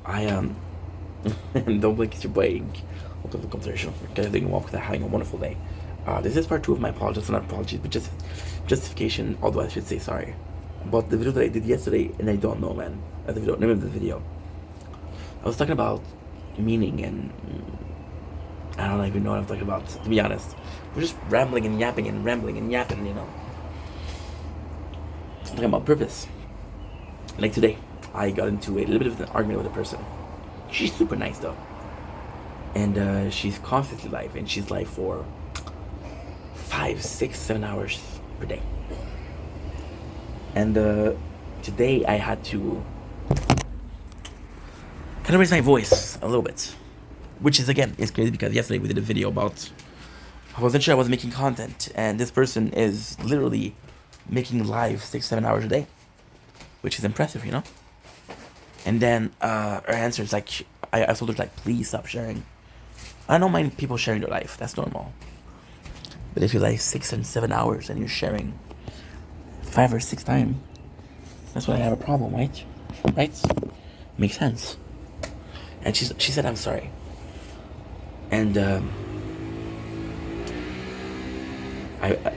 I don't blink, it's your boy. Welcome to the conversation. Guys are doing well because they're having a wonderful day. This is part 2 of my apologies, not apologies, but just justification, although I should say sorry. About the video that I did yesterday, and I don't know, man. The video, name of the video. I was talking about meaning, and I don't even know what I'm talking about, to be honest. We're just rambling and yapping and rambling and yapping, you know. I'm talking about purpose. Like today, I got into a little bit of an argument with a person. She's super nice though. And she's constantly live, and she's live for 5, 6, 7 hours per day. And today I had to kind of raise my voice a little bit. Which is, again, is crazy because yesterday we did a video about I wasn't sure I was making content, and this person is literally making live 6, 7 hours a day, which is impressive, you know. And then her answer is like, I told her like, please stop sharing. I don't mind people sharing their life, that's normal. But if you're like 6 and 7 hours and you're sharing 5 or 6 times, that's when I have a problem, right? Right? Makes sense. And she said, I'm sorry. And there's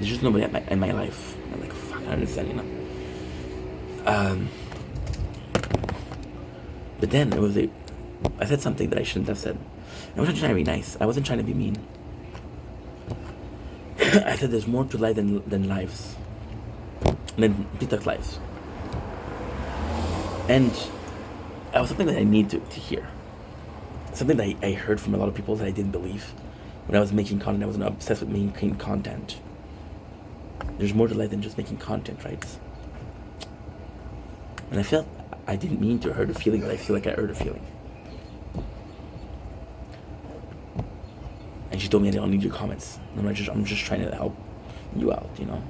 just nobody in my life. I'm like, fuck, I understand, you know. But then I said something that I shouldn't have said. I wasn't trying to be nice. I wasn't trying to be mean. I said there's more to life than lives. Than TikTok lives. And it was something that I need to hear. Something that I heard from a lot of people that I didn't believe. When I was making content, I was obsessed with making content. There's more to life than just making content, right? And I felt I didn't mean to hurt a feeling, but I feel like I hurt a feeling. And she told me I don't need your comments. And I'm just trying to help you out, you know.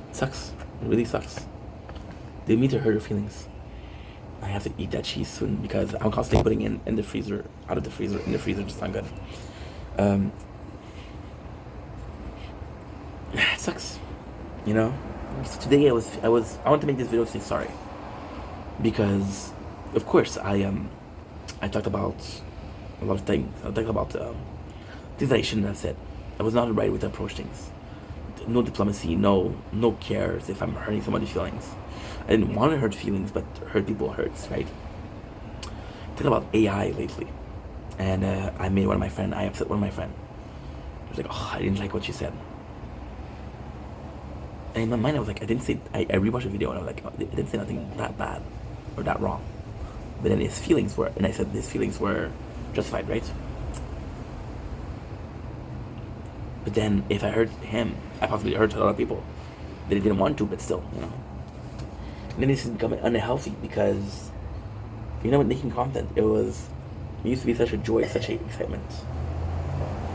It sucks. It really sucks. Didn't mean to hurt her feelings. I have to eat that cheese soon because I'm constantly putting in the freezer, out of the freezer, in the freezer, just not good. It sucks, you know. So today I wanted to make this video to say sorry because, of course, I talked about a lot of things. I talked about things that I shouldn't have said. I was not right with to approach things. No diplomacy, no cares if I'm hurting somebody's feelings. I didn't want to hurt feelings, but hurt people hurts, right? I talked about AI lately, and I upset one of my friends. I was like, oh, I didn't like what you said. And in my mind, I was like, I rewatched the video, and I was like, oh, I didn't say nothing that bad or that wrong. But then his feelings were, and I said his feelings were justified, right? But then if I hurt him, I possibly hurt a lot of people that I didn't want to, but still, you know. And then this is becoming unhealthy because, you know, with making content, it used to be such a joy, such an excitement.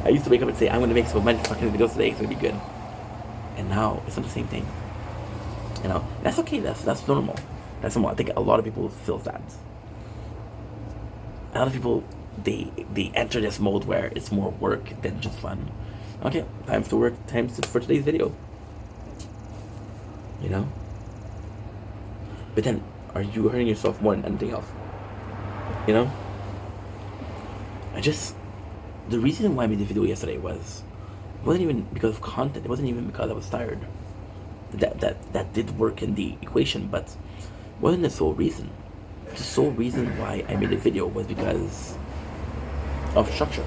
I used to wake up and say, I'm going to make so many fucking videos today, it's going to be good. And now, it's not the same thing. You know, that's okay, that's normal. That's normal. I think a lot of people feel that. A lot of people, they enter this mode where it's more work than just fun. Okay, time to work, for today's video. You know? But then, are you hurting yourself more than anything else? You know? The reason why I made the video yesterday wasn't even because of content. It wasn't even because I was tired. That did work in the equation, but wasn't the sole reason. The sole reason why I made the video was because of structure.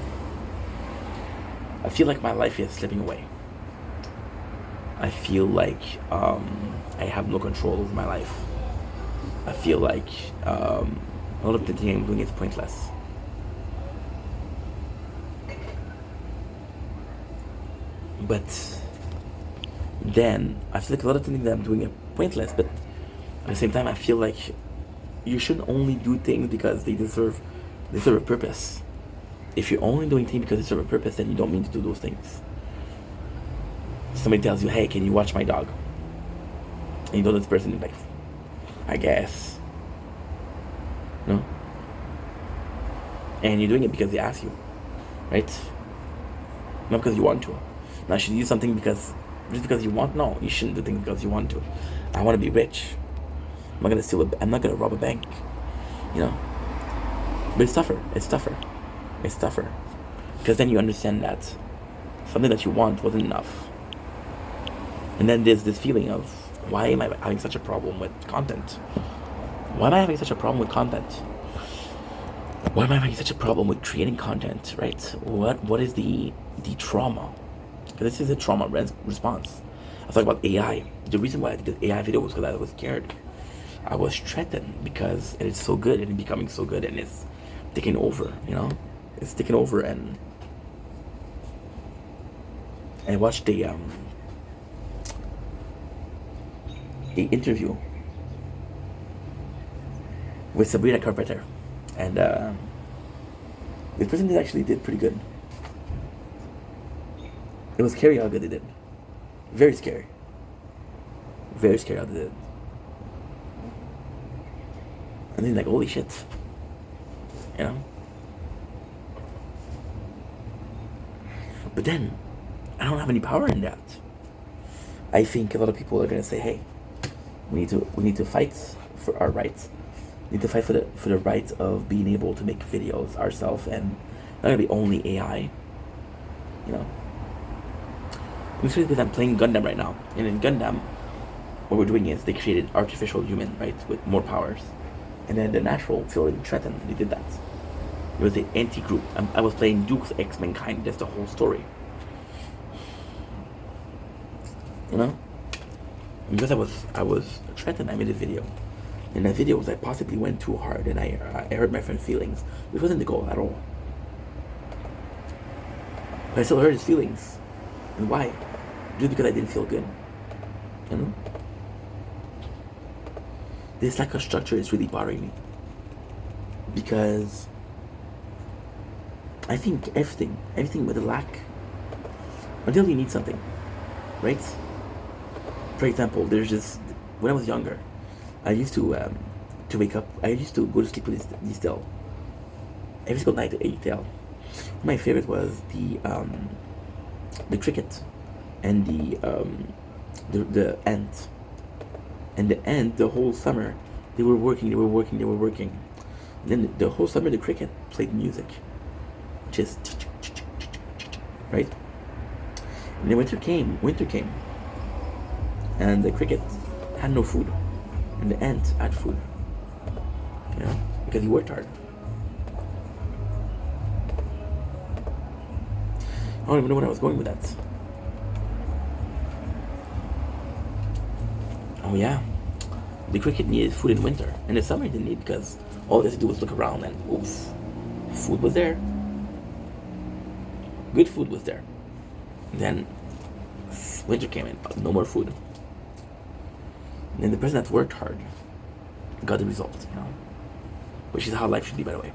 I feel like my life is slipping away. I feel like I have no control over my life. I feel like a lot of the thing I'm doing is pointless. But then I feel like a lot of things that I'm doing are pointless, but at the same time I feel like you should only do things because they deserve a purpose. If you're only doing things because they serve a purpose, then you don't mean to do those things. Somebody tells you, hey, can you watch my dog? And you know this person is like, I guess. No? And you're doing it because they ask you, right? Not because you want to. Now, should you do something just because you want? No, you shouldn't do things because you want to. I want to be rich. I'm not gonna steal I'm not gonna rob a bank, you know. But it's tougher. It's tougher. It's tougher. Because then you understand that something that you want wasn't enough. And then there's this feeling of, why am I having such a problem with content? Why am I having such a problem with content? Why am I having such a problem with creating content, right? What is the trauma? Because this is a trauma response. I was talking about AI. The reason why I did the AI video was because I was scared. I was threatened because it is so good and it's becoming so good and it's taking over, you know? It's taking over. And I watched a interview with Sabrina Carpenter, and this person actually did pretty good. It was scary how good they did. Very scary. Very scary how they did. And then like, holy shit, you know. But then I don't have any power in that. I think a lot of people are gonna say, hey, we need to fight for our rights. We need to fight for the right of being able to make videos ourselves, and not gonna be only AI. You know. Especially because I'm playing Gundam right now, and in Gundam, what we're doing is they created artificial human, right, with more powers, and then the natural feeling threatened. They did that. It was the anti-group. I was playing Duke's X Mankind. That's the whole story. You know, and because I was threatened, I made a video. In that video, I possibly went too hard, and I hurt my friend's feelings, which wasn't the goal at all. But I still hurt his feelings, and why? Just because I didn't feel good. You know, this lack of structure is really bothering me, because I think everything with a lack, until you need something, right? For example, there's just, when I was younger, I used to wake up. I used to go to sleep with this tail. Every single night to eat tail. My favorite was the cricket and the ant. And the ant, the whole summer, they were working. And then the whole summer, the cricket played music, which is right. And then winter came, and the cricket had no food, and the ant had food. You know, because he worked hard. I don't even know where I was going with that. Oh yeah, the cricket needed food in winter, and in summer it didn't need, because all they had to do was look around and oof, food was there. Good food was there. Then winter came in, no more food. And then the person that worked hard got the result, you know, which is how life should be, by the way.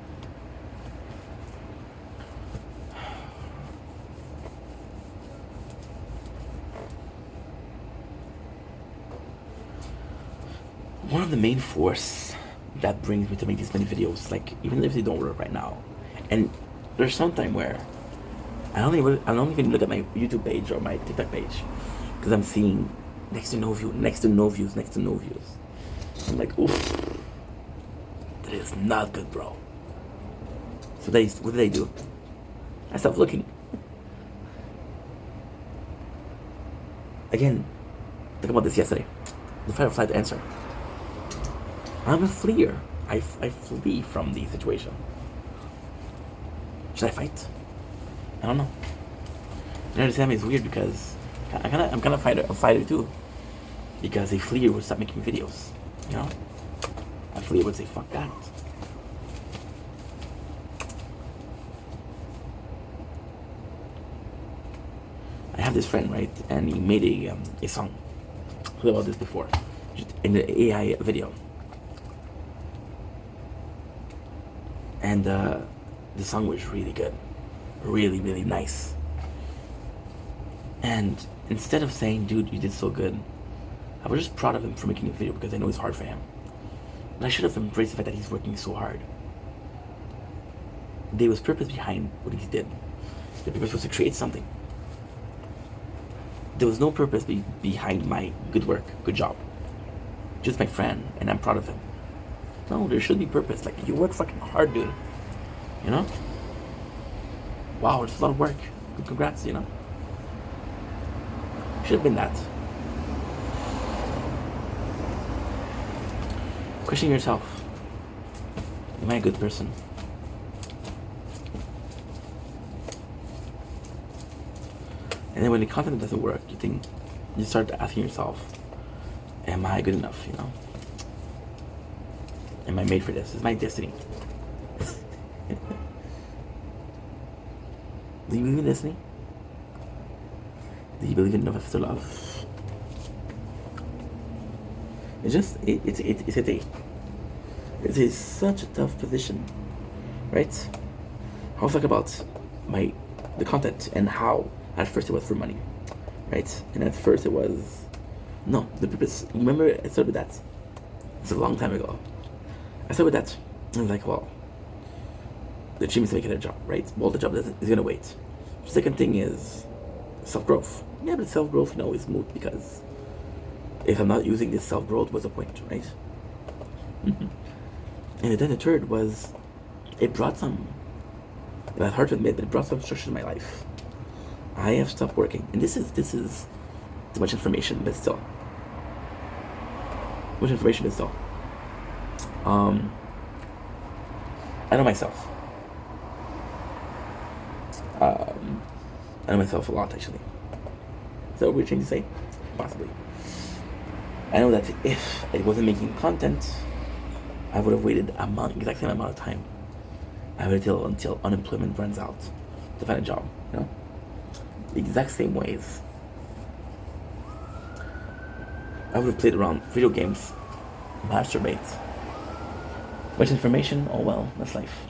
One of the main force that brings me to make these many videos, like even if they don't work right now, and there's some time where I don't even look at my YouTube page or my TikTok page, because I'm seeing next to no views. I'm like, oof, that is not good, bro. So what did I do? I stopped looking. Again, think about this yesterday. The fight or flight answer. I'm a fleer. I flee from the situation. Should I fight? I don't know. You understand me? It's weird because I'm kind of a fighter too. Because a fleer would stop making videos. You know? A fleer would say, fuck that. I have this friend, right? And he made a song. I heard about this before. In the AI video. And the song was really good. Really, really nice. And instead of saying, dude, you did so good, I was just proud of him for making a video, because I know it's hard for him. But I should have embraced the fact that he's working so hard. There was purpose behind what he did. The purpose was to create something. There was no purpose behind my good work, good job. just my friend, and I'm proud of him. No, there should be purpose. Like, you work fucking hard, dude. You know? Wow, it's a lot of work. Congrats, you know? Should have been that. Question yourself. Am I a good person? And then when the content doesn't work, you start asking yourself, am I good enough, you know? Am I made for this? Is my destiny? Do you believe in destiny? Do you believe in love after love? It's just, it is such a tough position, right? I'll talk about the content and how at first it was for money, right? And at first it was, no, the purpose. You remember I started with that? It's a long time ago. I started with that. I was like, well, the dream is to make it a job, right? Well, the job is gonna wait. Second thing is self-growth. Yeah, but self-growth, is moot, because if I'm not using this self-growth, what's the point, right? And then the third was, it brought some, it's hard to admit, but it brought some structure to my life. I have stopped working, and this is too much information, but still. Too much information, but still. I know myself. I know myself a lot, actually. Is that a weird thing to say? Possibly. I know that if I wasn't making content, I would have waited exact same amount of time. I waited until unemployment runs out to find a job, The exact same ways. I would have played around video games, masturbate. Much information, oh well, that's life.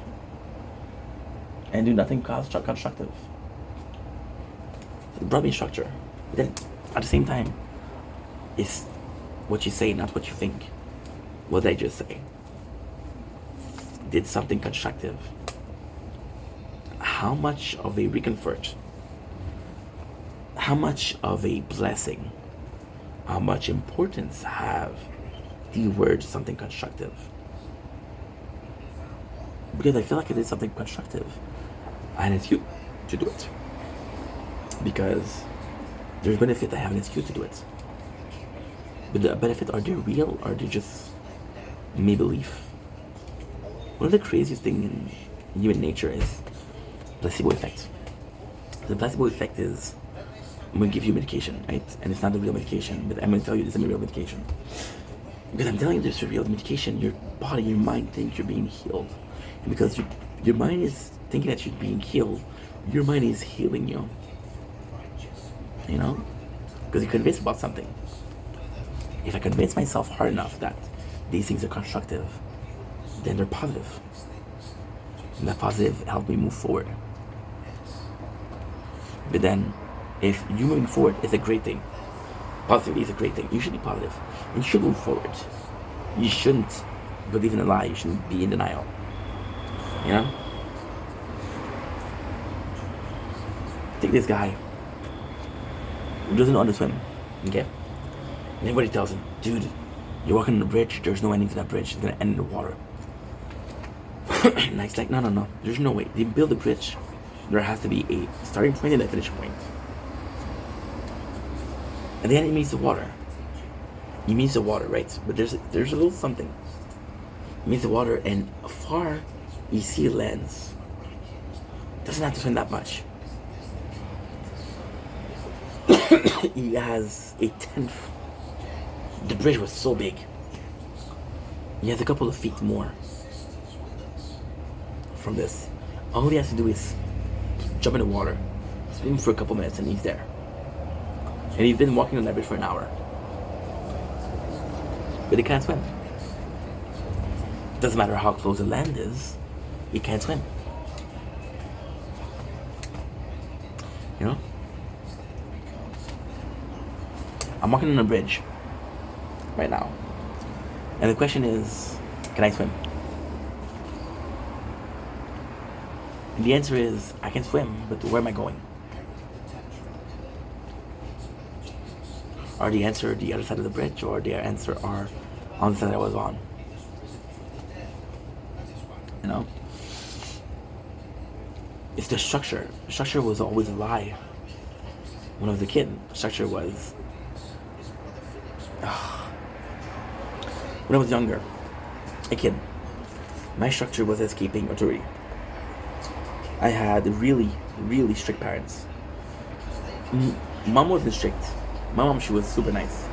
And do nothing constructive. It brought me structure. But then, at the same time, it's what you say, not what you think. What did I just say? Did something constructive. How much of a reconfort? How much of a blessing? How much importance have the word something constructive? Because I feel like I did something constructive, and it's you to do it. Because there's benefit. I have an excuse to do it. But the benefit, are they real, or are they just make believe? One of the craziest things in human nature is placebo effect. The placebo effect is, I'm going to give you medication, right? And it's not the real medication, but I'm going to tell you this is a real medication. Because I'm telling you this is a real medication, your body, your mind think you're being healed. And because your mind is thinking that you're being healed, your mind is healing you. Because you're convinced about something. If I convince myself hard enough that these things are constructive, then they're positive. And that positive helped me move forward. But then, if you moving forward is a great thing, positivity is a great thing, you should be positive. And you should move forward. You shouldn't believe in a lie. You shouldn't be in denial. Take this guy who doesn't know how to swim, okay? And everybody tells him, dude, you're walking on the bridge, there's no ending to that bridge, it's gonna end in the water. And he's like, no, there's no way. They build a bridge, there has to be a starting point and a finish point. And then he meets the water. He meets the water, right? But there's a little something. He meets the water, and afar, you see lands. Doesn't have to swim that much. He has a 10th. The bridge was so big. He has a couple of feet more from this. All he has to do is jump in the water, swim for a couple minutes, and he's there. And he's been walking on that bridge for an hour. But he can't swim. Doesn't matter how close the land is, he can't swim. I'm walking on a bridge right now. And the question is, can I swim? And the answer is, I can swim, but where am I going? Are the answer the other side of the bridge, or the answer are on the side I was on. You know? It's the structure. The structure was always a lie. When I was a kid, the structure was... When I was younger, a kid, my structure was escaping authority. I had really, really strict parents. Mom wasn't strict. My mom, she was super nice.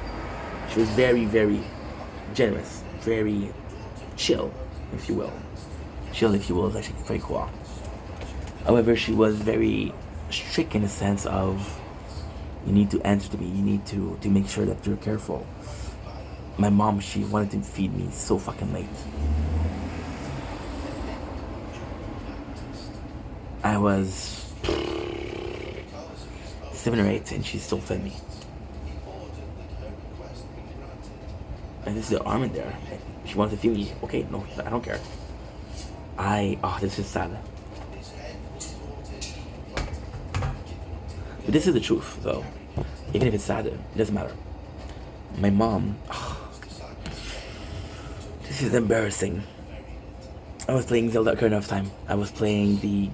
She was very, very generous, very chill, if you will. Chill, if you will, is actually very cool. However, she was very strict in the sense of, you need to answer to me, you need to make sure that you're careful. My mom, she wanted to feed me so fucking late. I was 7 or 8 and she still fed me. And this is the arm in there. She wanted to feed me. Okay, no, I don't care. This is sad. But this is the truth, though. Even if it's sad, it doesn't matter. My mom... this is embarrassing. I was playing Zelda Ocarina of Time. I was playing the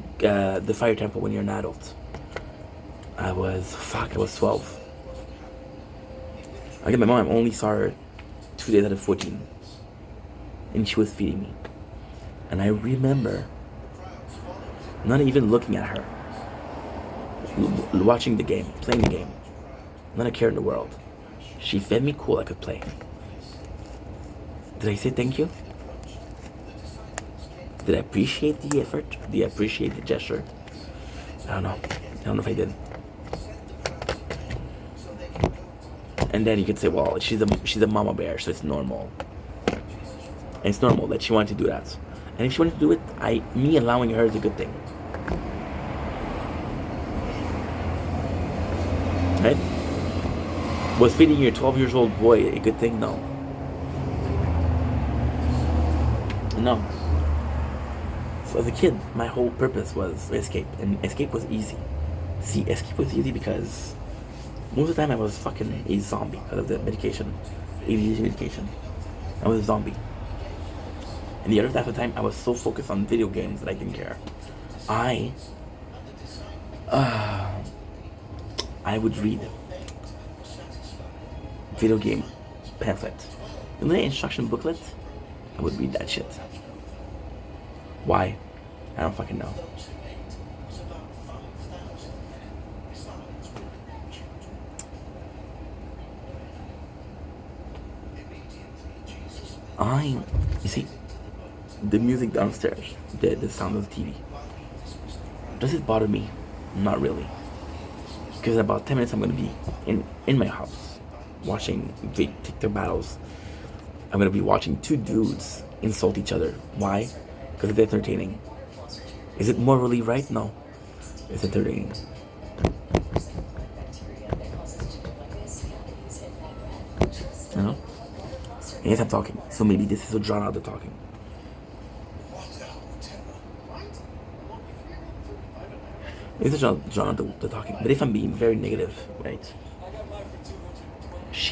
Fire Temple when you're an adult. I was 12. Again, my mom, I only saw her 2 days out of 14. And she was feeding me. And I remember not even looking at her. Watching the game, playing the game. Not a care in the world. She fed me, cool, I could play. Did I say thank you? Did I appreciate the effort? Did I appreciate the gesture? I don't know. I don't know if I did. And then you could say, well, she's a mama bear, so it's normal. And it's normal that she wanted to do that. And if she wanted to do it, me allowing her is a good thing. Right? Was feeding your 12-year-old boy a good thing? No. No. So as a kid, my whole purpose was escape. And escape was easy. See, escape was easy because most of the time I was fucking a zombie because of the medication. ADHD medication. I was a zombie. And the other half of the time, I was so focused on video games that I didn't care. I would read video game pamphlet. You know the instruction booklet? I would read that shit. Why? I don't fucking know. You see, the music downstairs, the sound of the TV, does it bother me? Not really. Because in about 10 minutes I'm going to be in my house watching TikTok battles. I'm going to be watching 2 dudes insult each other. Why? Because it's entertaining. Is it morally right? No. It's entertaining. You know? And yes, I'm talking. So maybe this is a drawn out the talking. It's a drawn out the talking. But if I'm being very negative, right?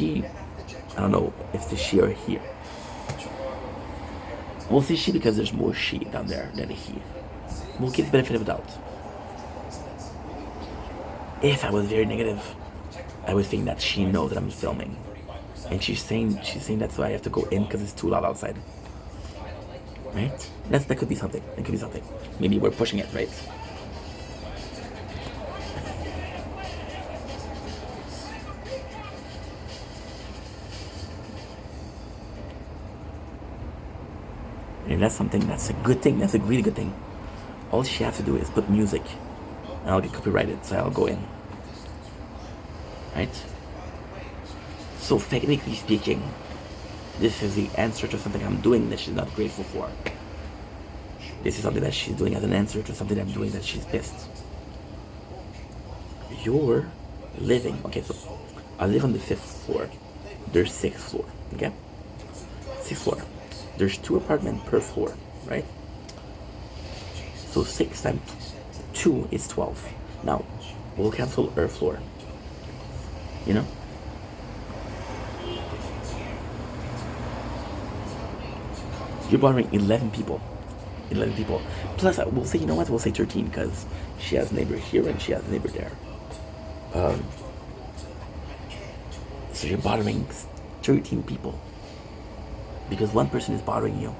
I don't know if it's she or he. We'll say she because there's more she down there than a he. We'll give the benefit of the doubt. If I was very negative, I would think that she knows that I'm filming. And she's saying that's why I have to go in because it's too loud outside. Right? That could be something. It could be something. Maybe we're pushing it, right? And that's something, that's a good thing. That's a really good thing. All she has to do is put music. And I'll get copyrighted, so I'll go in. Right? So technically speaking, this is the answer to something I'm doing that she's not grateful for. This is something that she's doing as an answer to something I'm doing that she's pissed. You're living, okay, so I live on the 5th floor. There's 6th floor, okay? 6th floor. There's 2 apartments per floor, right? So 6 times 2 is 12. Now, we'll cancel our floor. You know? You're bothering 11 people. 11 people. Plus, we'll say, you know what? We'll say 13 because she has a neighbor here and she has a neighbor there. So you're bothering 13 people because one person is bothering you.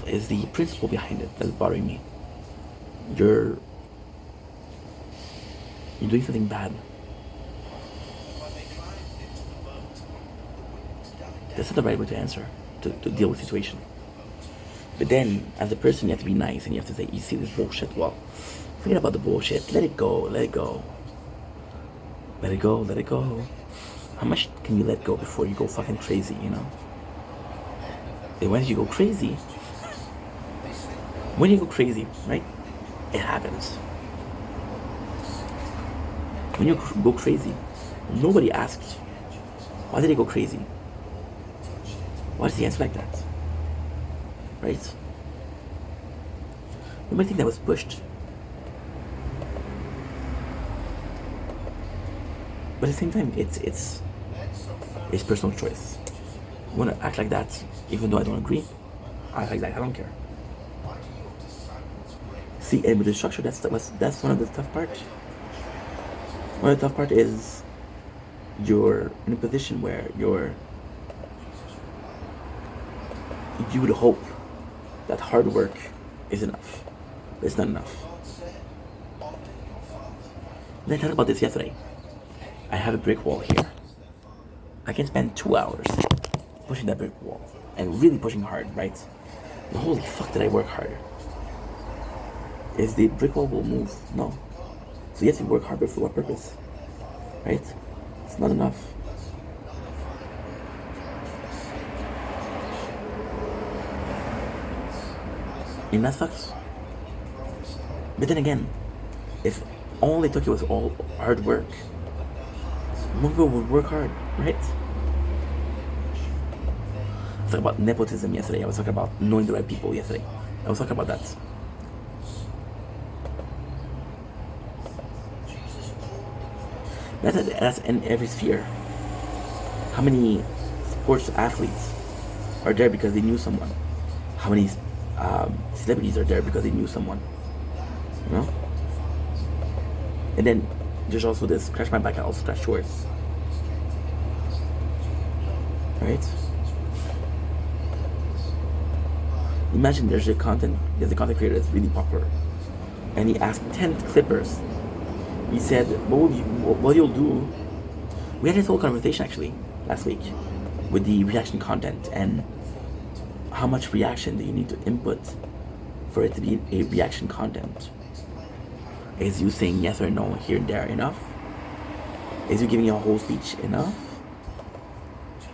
Is the principle behind it that's bothering me. You're doing something bad. That's not the right way to answer, to deal with the situation. But then, as a person, you have to be nice and you have to say, you see this bullshit, well, forget about the bullshit, let it go, let it go. Let it go, let it go. How much can you let go before you go fucking crazy, you know? And once you go crazy, when you go crazy, right, it happens. When you go crazy, nobody asks, why did he go crazy? Why does he answer like that? Right? You might think that was pushed. But at the same time, it's personal choice. You want to act like that, even though I don't agree, act like that, I don't care. See, and with the structure, that's one of the tough parts. One of the tough part is you're in a position where you would hope that hard work is enough. But it's not enough. And I talked about this yesterday. I have a brick wall here. I can spend 2 hours pushing that brick wall and really pushing hard, right? And holy fuck, did I work hard? Is the brick wall will move? No. So you have to work harder for what purpose? Right? It's not enough. And that sucks. But then again, if all it took you was all hard work, more people would work hard, right? I was talking about nepotism yesterday. I was talking about knowing the right people yesterday. I was talking about that. That's in every sphere. How many sports athletes are there because they knew someone? How many celebrities are there because they knew someone? You know? And then there's also this scratch my back and I'll scratch yours. Right? Imagine there's a content creator that's really popular, and he asked 10 clippers. He said, what you'll do. We had this whole conversation actually last week with the reaction content and how much reaction do you need to input for it to be a reaction content. Is you saying yes or no here and there enough? Is you giving your whole speech enough?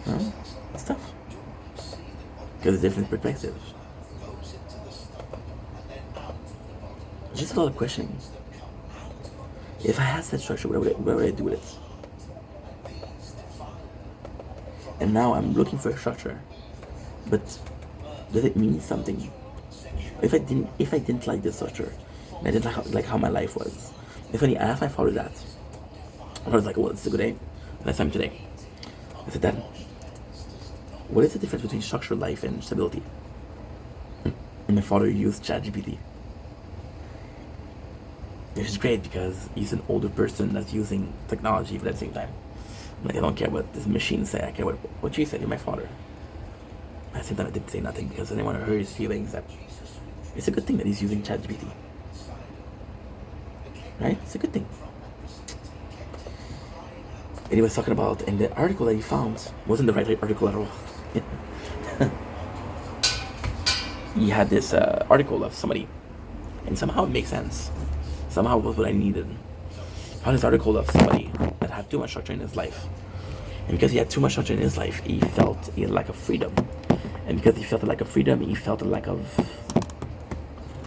No? It's tough. Because it's different perspectives. Just a lot of questioning. If I had that structure, where would I do with it? And now I'm looking for a structure. But does it mean something? If I didn't like this structure, and I didn't like how my life was, if I followed that, I was like, well, it's a good day. Last time today, I said, Dad, what is the difference between structured life and stability? And my father used ChatGPT. Which is great because he's an older person that's using technology, but at the same time, like, I don't care what this machine say. I care what she said. You're my father. At the same time, I didn't say nothing because I didn't want to hurt his feelings. That it's a good thing that he's using ChatGPT, right? It's a good thing. And he was talking about, and the article that he found wasn't the right article at all. He had this article of somebody, and somehow it makes sense. Somehow it was what I needed. I found this article of somebody that had too much structure in his life. And because he had too much structure in his life, he felt a lack of freedom. And because he felt a lack of freedom, he felt a lack of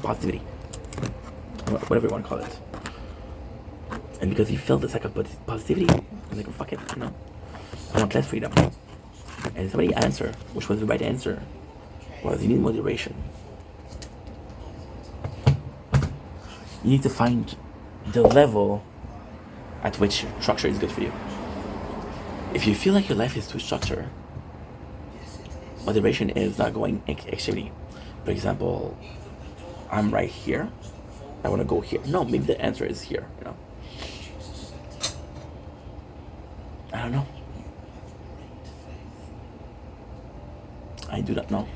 positivity. Whatever you want to call it. And because he felt this lack of positivity, he was like, fuck it, you know. I want less freedom. And somebody answer which was the right answer was you need moderation. You need to find the level at which structure is good for you. If you feel like your life is too structured, moderation is not going extremely. For example, I'm right here. I want to go here. No, maybe the answer is here. I don't know. I do not know.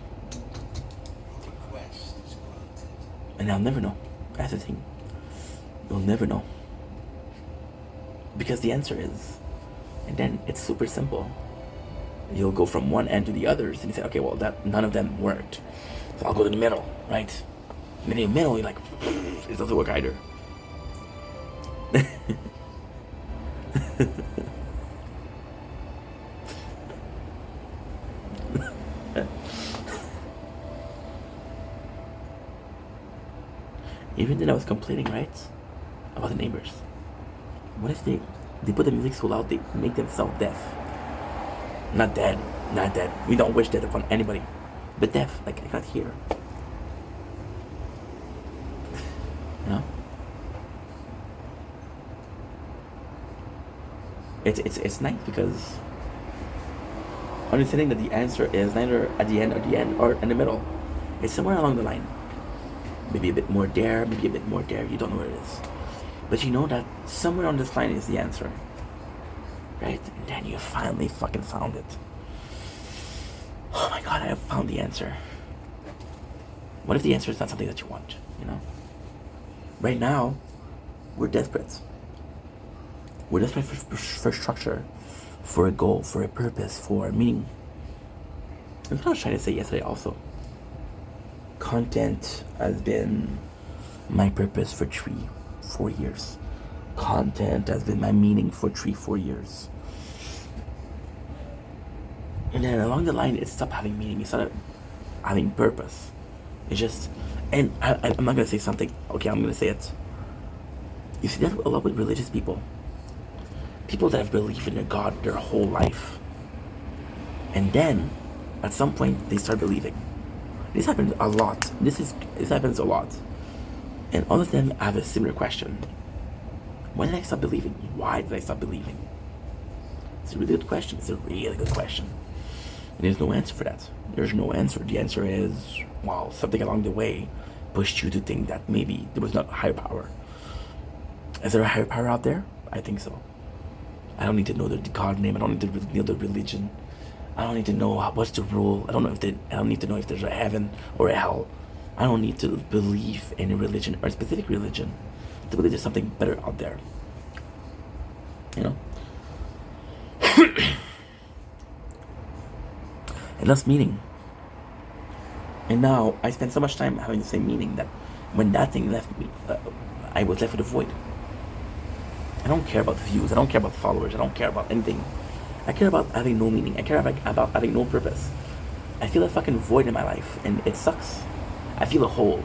And I'll never know. That's the thing. You'll never know. Because the answer is, and then it's super simple. You'll go from one end to the others, and you say, okay, well, none of them worked, so I'll go to the middle, right? And in the middle, you're like, it doesn't work either. Even then, I was complaining, right, about the neighbors. What if they put the music so loud they make themselves deaf? Not dead. We don't wish death upon anybody, but deaf. Like I can't hear. It's nice because understanding that the answer is neither at the end or in the middle. It's somewhere along the line. Maybe a bit more there, maybe a bit more there. You don't know where it is, but you know that somewhere on this line is the answer, right? And then you finally fucking found it. Oh my god, I have found the answer. What if the answer is not something that you want? Right now, we're desperate. We're desperate for structure, for a goal, for a purpose, for a meaning. That's what I was trying to say yesterday also. Content has been my purpose for 3-4 years. Content has been my meaning for 3-4 years. And then along the line, it stopped having meaning. It started having purpose. It's just, and I'm not going to say something. Okay, I'm going to say it. You see that a lot with religious people. People that have believed in a God their whole life. And then, at some point, they start believing. This happens a lot. This happens a lot. And all of them have a similar question. When did I stop believing? Why did I stop believing? It's a really good question. And there's no answer for that. There's no answer. The answer is, well, something along the way pushed you to think that maybe there was not a higher power. Is there a higher power out there? I think so. I don't need to know the God name. I don't need to know the religion. I don't need to know what's the rule. I don't need to know if there's a heaven or a hell. I don't need to believe in a religion or a specific religion to believe there's something better out there. It lost meaning. And now I spend so much time having the same meaning that when that thing left me, I was left with a void. I don't care about views. I don't care about followers. I don't care about anything. I care about having no meaning. I care about having no purpose. I feel a fucking void in my life, and it sucks. I feel a hole.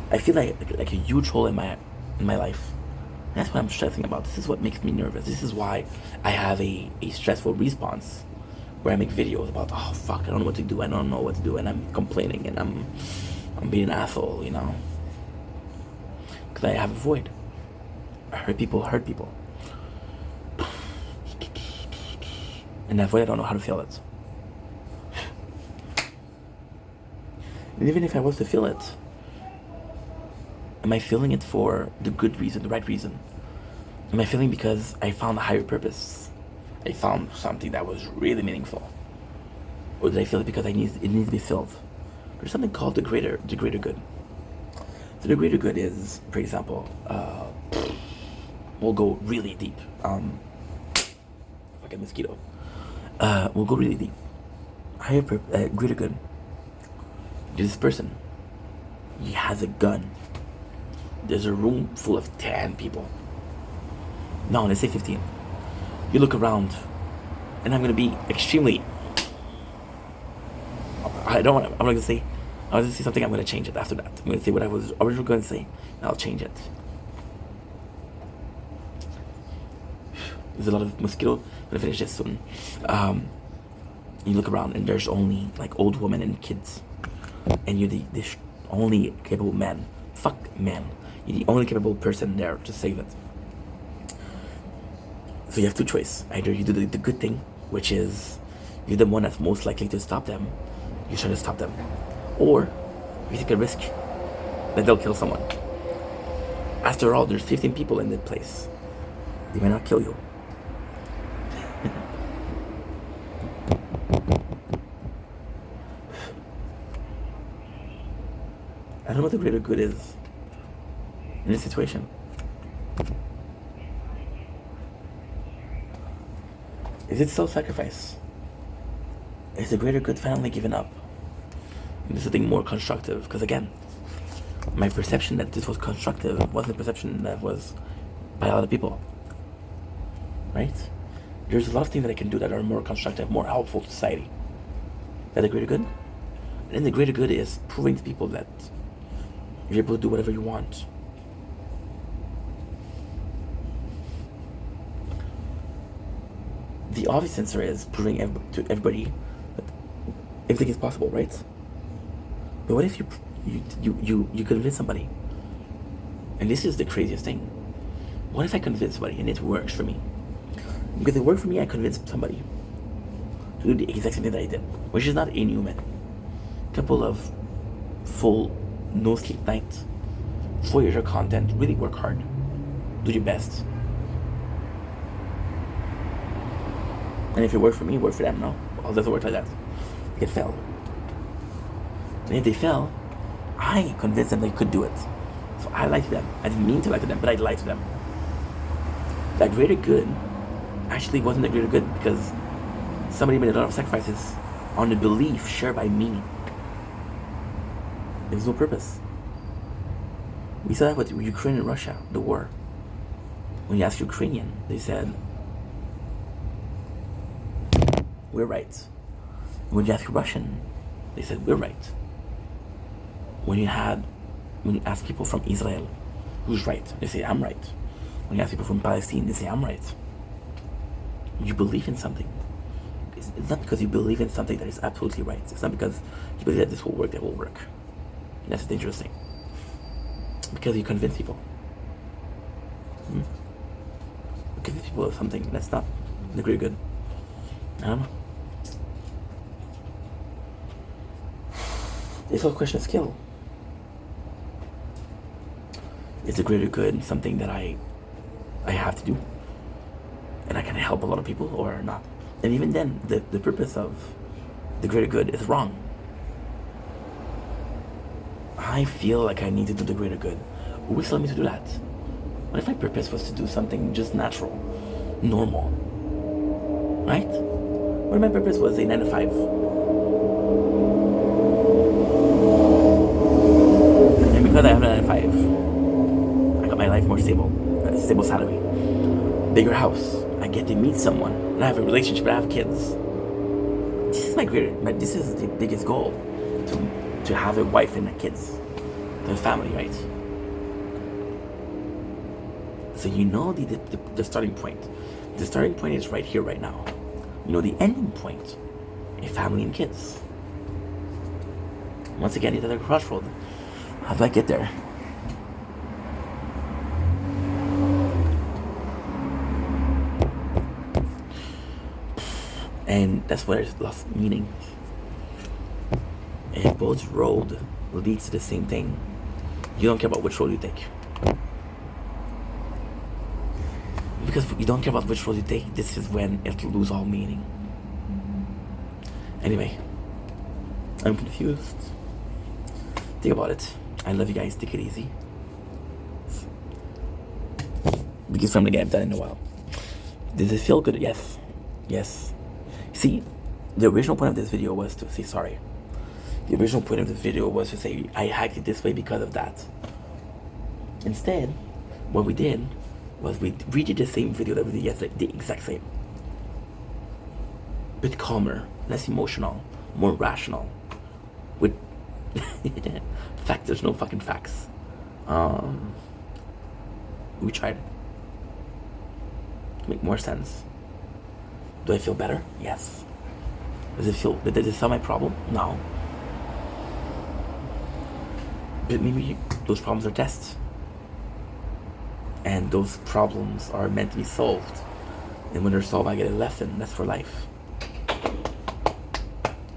I feel like a huge hole in my life. And that's what I'm stressing about. This is what makes me nervous. This is why I have a stressful response, where I make videos about, oh fuck, I don't know what to do. I don't know what to do, and I'm complaining, and I'm being an asshole, because I have a void. Hurt people. And that void, I don't know how to fill it. And even if I was to feel it, am I feeling it for the good reason, the right reason? Am I feeling because I found a higher purpose? I found something that was really meaningful? Or did I feel it because it needs to be filled? There's something called the greater good. So the greater good is, for example, we'll go really deep. Like a mosquito. We'll go really deep. Greater good. This person, he has a gun. There's a room full of 10 people. No, let's say 15. You look around, and I'm gonna be extremely. I'm not gonna say something. I'm gonna change it after that. I'm gonna say what I was originally going to say, and I'll change it. There's a lot of mosquito. I'm gonna finish this soon. You look around and there's only like old women and kids, and you're the only capable man. Fuck man. You're the only capable person there to save it. So you have two choices. Either you do the good thing, which is you're the one that's most likely to stop them. You try to stop them, or you take a risk that they'll kill someone. After all, there's 15 people in the place. They might not kill you. I don't know what the greater good is in this situation. Is it self-sacrifice? Is the greater good finally given up? And there's something more constructive, because again, my perception that this was constructive wasn't the perception that was by other people. Right? There's a lot of things that I can do that are more constructive, more helpful to society. Is that the greater good? And then the greater good is proving to people that you're able to do whatever you want. The obvious answer is proving to everybody that everything is possible, right? But what if you convince somebody? And this is the craziest thing. What if I convince somebody and it works for me? Because it worked for me, I convinced somebody to do the exact same thing that I did, which is not inhuman. A couple of full no sleep nights, 4 years of content, really work hard, do your best. And if it worked for me, it worked for them, no? Well, it doesn't work like that. It fell. And if they fell, I convinced them they could do it. So I lied to them. I didn't mean to lie to them, but I lied to them. That greater good actually wasn't a greater good because somebody made a lot of sacrifices on the belief shared by me. There was no purpose. We saw that with Ukraine and Russia, the war. When you ask Ukrainian, they said, we're right. And when you ask Russian, they said, we're right. When you ask people from Israel, who's right? They say, I'm right. When you ask people from Palestine, they say, I'm right. You believe in something. It's not because you believe in something that is absolutely right. It's not because you believe that this will work, that will work. And that's a dangerous thing. Because you convince people. You convince people of something that's not the greater good. I don't know. It's all a question of skill. Is the greater good something that I have to do? And I can help a lot of people or not? And even then, the purpose of the greater good is wrong. I feel like I need to do the greater good. Who will tell me to do that? What if my purpose was to do something just natural, normal? Right? What if my purpose was a 9 to 5? And because I have a 9 to 5, I got my life more stable, a stable salary, bigger house. I get to meet someone, and I have a relationship, and I have kids. This is the biggest goal, to have a wife and kids, to a family, right? So you know the starting point. The starting point is right here, right now. You know the ending point, a family and kids. Once again, you're at a crossroad. How do I get there? And that's where it's lost meaning. If both road leads to the same thing, you don't care about which road you take. Because you don't care about which road you take, this is when it'll lose all meaning. Anyway, I'm confused. Think about it. I love you guys. Take it easy. Biggest family guy I've done in a while. Does it feel good? Yes. Yes. See, the original point of this video was to say sorry. The original point of this video was to say I acted this way because of that. Instead, what we did was we redid the same video that we did yesterday, the exact same. Bit calmer, less emotional, more rational. With fact, there's no fucking facts. We tried. make more sense. Do I feel better? Yes. Did it solve my problem? No. But maybe those problems are tests. And those problems are meant to be solved. And when they're solved, I get a lesson. That's for life.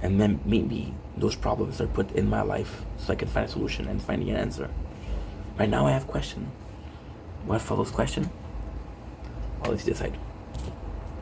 And then maybe those problems are put in my life so I can find a solution and find an answer. Right now I have a question. What follows question? I'll let you decide.